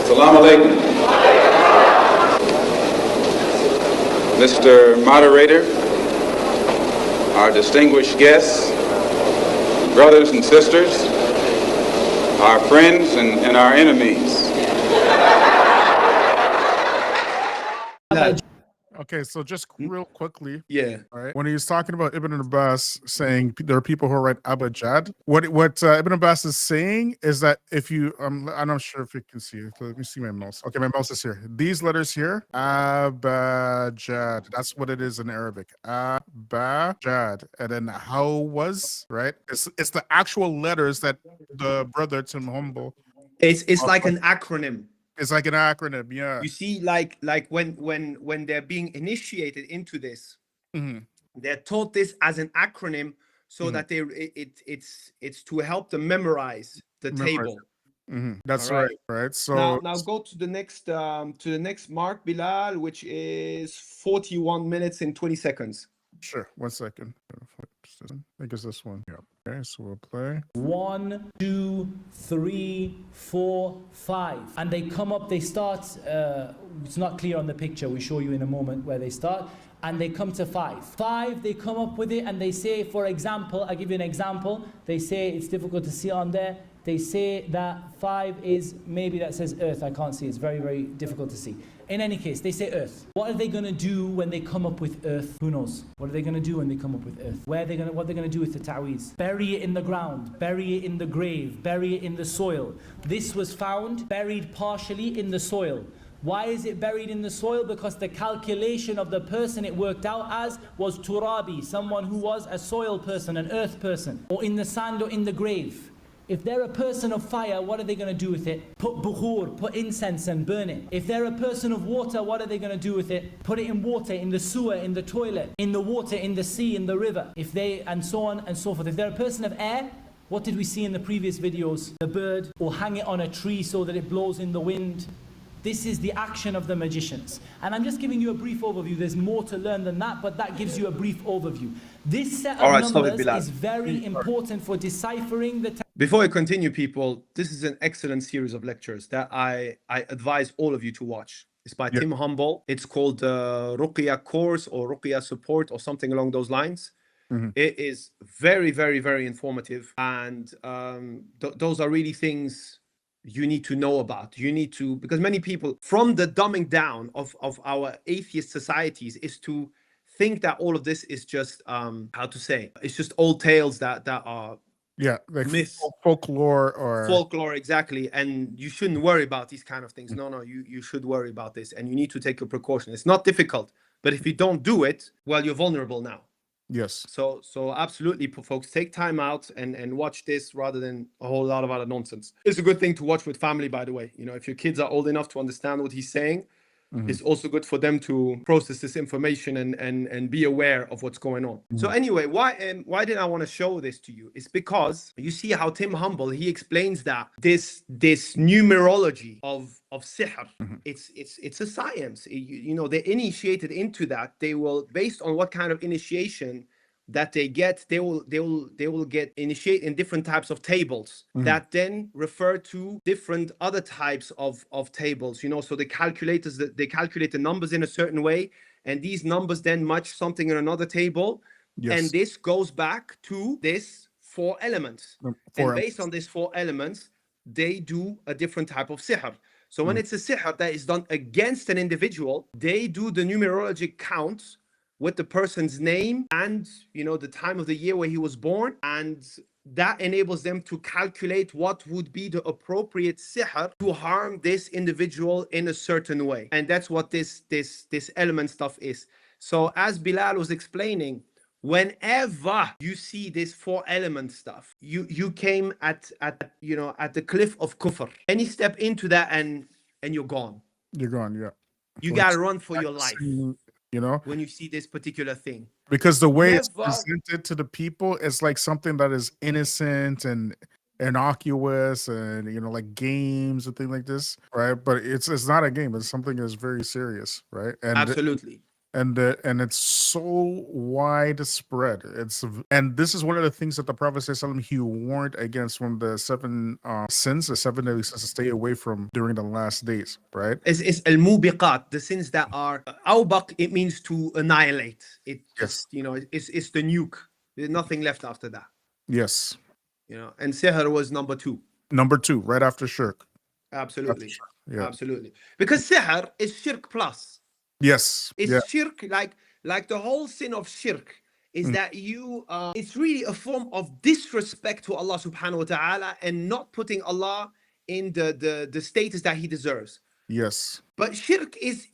Assalamu alaikum. Mr. Moderator, our distinguished guests, brothers and sisters, our friends and our enemies. Okay, so just real quickly, Yeah. right? When he was talking about Ibn Abbas saying there are people who write abajad, what Ibn Abbas is saying is that if you I'm not sure if you can see it. Let me see my mouse. Okay, my mouse is here. These letters here, abajad. That's what it is in Arabic. Abajad, and then how was right? It's the actual letters that the brother Tim Humble. It's like an acronym. It's like an acronym, yeah. You see, like when they're being initiated into this, they're taught this as an acronym so that it's to help them memorize the table. That's right. Right. So now go to the next mark, Bilal, which is 41 minutes and 20 seconds. Sure. 1 second. I think it's this one. Yeah. Okay, so we'll play. 1, 2, 3, 4, 5. And they come up, they start, it's not clear on the picture, we show you in a moment where they start, and they come to 5. 5, they come up with it and they say, for example, I'll give you an example. They say, it's difficult to see on there. They say that 5 is, maybe that says earth, I can't see, it's very, very difficult to see. In any case, they say earth. What are they going to do when they come up with earth? Who knows? What are they going to do when they come up with earth? What are they going to do with the ta'weez? Bury it in the ground, bury it in the grave, bury it in the soil. This was found buried partially in the soil. Why is it buried in the soil? Because the calculation of the person it worked out as was turabi, someone who was a soil person, an earth person, or in the sand or in the grave. If they're a person of fire, what are they going to do with it? Put bukhur, put incense and burn it. If they're a person of water, what are they going to do with it? Put it in water, in the sewer, in the toilet, in the water, in the sea, in the river. And so on and so forth. If they're a person of air, what did we see in the previous videos? The bird, or hang it on a tree so that it blows in the wind. This is the action of the magicians. And I'm just giving you a brief overview. There's more to learn than that, but that gives you a brief overview. This set of numbers is very important for deciphering the... Before I continue, people, this is an excellent series of lectures that I advise all of you to watch. It's by Tim Humble. It's called Ruqya Course or Ruqya Support or something along those lines. It is very, very, very informative. And those are really things you need to know about. You need to, because many people, from the dumbing down of our atheist societies, is to think that all of this is just, how to say, it's just old tales that are like myths, folklore, exactly. And you shouldn't worry about these kind of things. No, you should worry about this, and you need to take a precaution. It's not difficult, but if you don't do it, well, you're vulnerable now. Yes. So absolutely, folks, take time out and watch this rather than a whole lot of other nonsense. It's a good thing to watch with family, by the way. You know, if your kids are old enough to understand what he's saying, it's also good for them to process this information and be aware of what's going on. So anyway, why did I want to show this to you? It's because you see how Tim Humble, he explains that this numerology of Sihr, it's a science. You know, they're initiated into that. They will, based on what kind of initiation that they get, they will get initiated in different types of tables that then refer to different other types of tables. You know, so they calculate the numbers in a certain way, and these numbers then match something in another table, and this goes back to this 4 elements. And based on these 4 elements, they do a different type of sihr. So when it's a sihr that is done against an individual, they do the numerologic counts with the person's name and, you know, the time of the year where he was born, and that enables them to calculate what would be the appropriate sihr to harm this individual in a certain way. And that's what this element stuff is. So as Bilal was explaining, whenever you see this 4 element stuff, you came at the cliff of Kufr. Any step into that and you're gone. You're gone, yeah. You gotta run for your life. You know, when you see this particular thing, because the way it's presented to the people is like something that is innocent and innocuous and, you know, like games and things like this, right? But it's not a game. It's something that's very serious, right? And absolutely. and it's so widespread. And this is one of the things that the Prophet ﷺ, he warned against from the seven sins, the seven that he says to stay away from during the last days, right? It's al-mubiqat, the sins that are awbaq. It means to annihilate. It just, it's the nuke. There's nothing left after that. Yes. And sihr was number 2. Number 2, right after shirk. Absolutely. After shirk. Yeah. Absolutely. Because sihr is shirk plus. Yes. It's shirk, like the whole sin of shirk is that it's really a form of disrespect to Allah subhanahu wa ta'ala and not putting Allah in the status that he deserves. Yes. But shirk is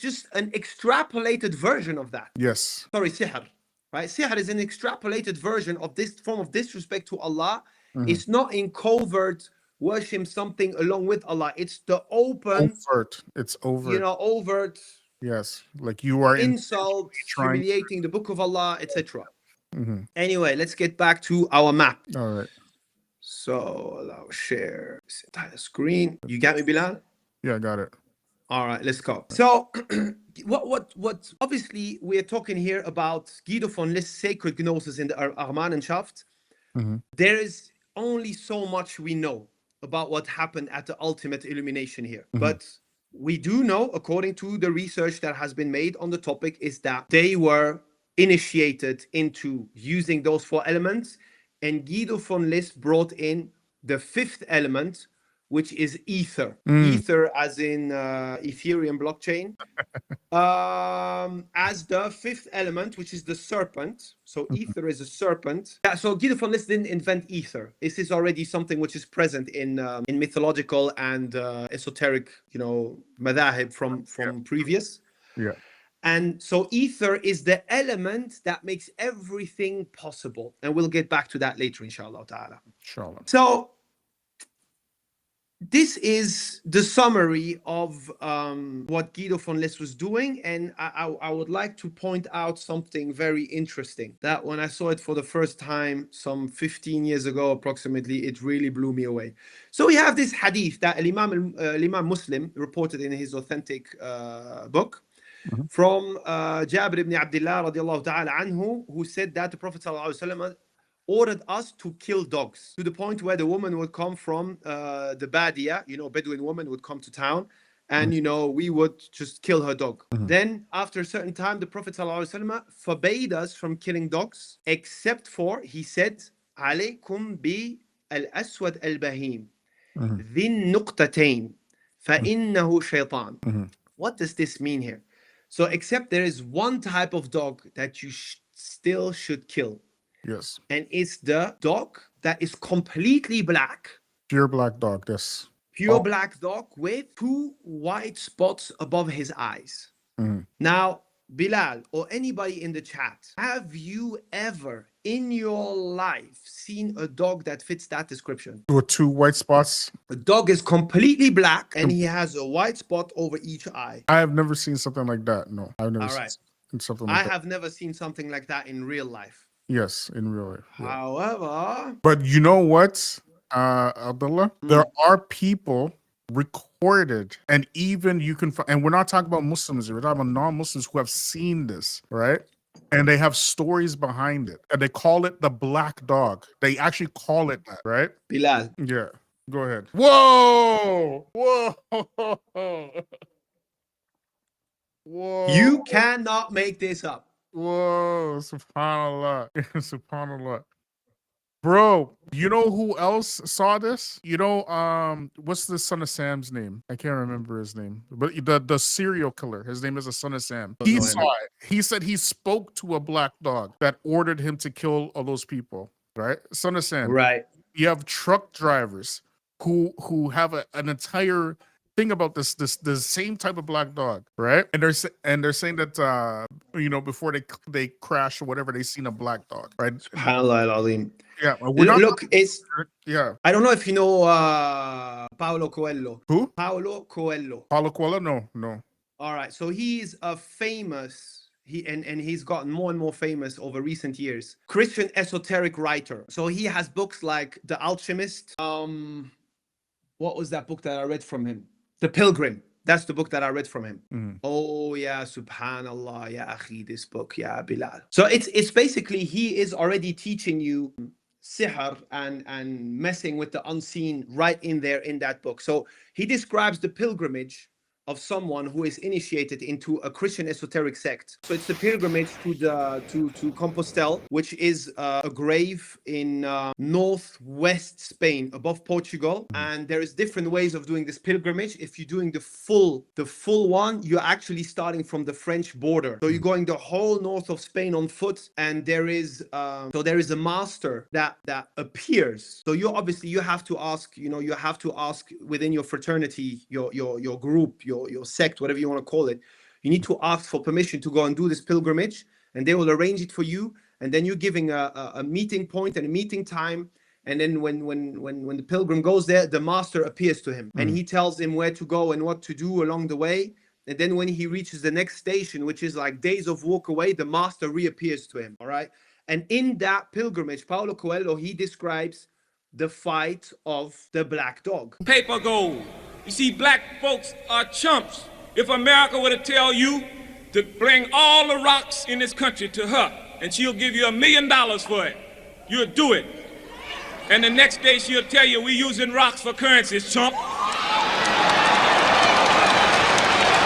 just an extrapolated version of that. Yes. Sorry, sihr. Right? Sihr is an extrapolated version of this form of disrespect to Allah. It's not in covert worship something along with Allah. It's the open overt. It's overt. Overt. Yes, like you are insult, humiliating the book of Allah, etc. Anyway, let's get back to our map. All right. So allow share this entire screen. You got me, Bilal? Yeah, I got it. All right, let's go. So what obviously we're talking here about Guido von List's sacred gnosis in the Armanenschaft. There is only so much we know about what happened at the ultimate illumination here. But we do know, according to the research that has been made on the topic, is that they were initiated into using those 4 elements, and Guido von List brought in the 5th element, which is ether. Ether as in Ethereum blockchain. As the 5th element, which is the serpent. So ether is a serpent. Yeah, so Guido von List didn't invent ether. This is already something which is present in mythological and esoteric, madahib from previous. Yeah. And so ether is the element that makes everything possible. And we'll get back to that later, inshallah ta'ala. Inshallah. So this is the summary of what Guido von List was doing, and I would like to point out something very interesting that when I saw it for the first time some 15 years ago approximately, it really blew me away. So we have this hadith that Imam Muslim reported in his authentic book from Jabir ibn Abdullah radiallahu ta'ala anhu, who said that the Prophet sallallahu alaihi wasallam ordered us to kill dogs, to the point where the woman would come from the Badia, Bedouin woman would come to town, and we would just kill her dog. Then after a certain time, the Prophet ﷺ forbade us from killing dogs, except for, he said, alaykum bi al-aswad al-bahim, dhin nuqtatain, fa-innahu shaytan. What does this mean here? So except there is one type of dog that you still should kill. Yes. And it's the dog that is completely black. Pure black dog, yes. Pure black dog with 2 white spots above his eyes. Now, Bilal or anybody in the chat, have you ever in your life seen a dog that fits that description? With 2 white spots? The dog is completely black and he has a white spot over each eye. I have never seen something like that. No, I've never seen something like that. I have never seen something like that in real life. Yes, in real life. Yeah. However, but you know what, Abdullah? There are people recorded, and even you can find, and we're not talking about Muslims here, we're talking about non-Muslims who have seen this, right? And they have stories behind it, and they call it the black dog. They actually call it that, right? Bilal. Yeah, go ahead. Whoa! Whoa! Whoa! You cannot make this up. Whoa, subhanallah. Subhanallah. Bro, you know who else saw this? What's the son of Sam's name? I can't remember his name. But the serial killer, his name is the son of Sam. He saw it. He said he spoke to a black dog that ordered him to kill all those people, right? Son of Sam. Right. You have truck drivers who have an entire thing about the same type of black dog, right? And they're saying that before they crash or whatever, they seen a black dog, right? SubhanAllah al-Azim. Yeah, look, it's yeah. I don't know if you know Paulo Coelho. Who? Paulo Coelho. Paulo Coelho? No. All right, so he's a famous. He's gotten more and more famous over recent years. Christian esoteric writer. So he has books like The Alchemist. What was that book that I read from him? The Pilgrim. That's the book that I read from him. Oh yeah, subhanallah, ya akhi, this book, ya Bilal. So it's basically, he is already teaching you sihr and messing with the unseen right in there in that book. So he describes the pilgrimage of someone who is initiated into a Christian esoteric sect. So it's the pilgrimage to Compostela, which is a grave in northwest Spain, above Portugal. And there is different ways of doing this pilgrimage. If you're doing the full one, you're actually starting from the French border. So you're going the whole north of Spain on foot, and there is a master that appears. So you have to ask, you have to ask within your fraternity, your group, your sect, whatever you want to call it. You need to ask for permission to go and do this pilgrimage, and they will arrange it for you. And then you're giving a meeting point and a meeting time. And then when the pilgrim goes there, the master appears to him, and he tells him where to go and what to do along the way. And then when he reaches the next station, which is like days of walk away, the master reappears to him. All right. And in that pilgrimage, Paulo Coelho, he describes the fight of the black dog. Paper gold. You see, black folks are chumps. If America were to tell you to bring all the rocks in this country to her, and she'll give you $1 million for it, you'll do it. And the next day she'll tell you we're using rocks for currencies, chump.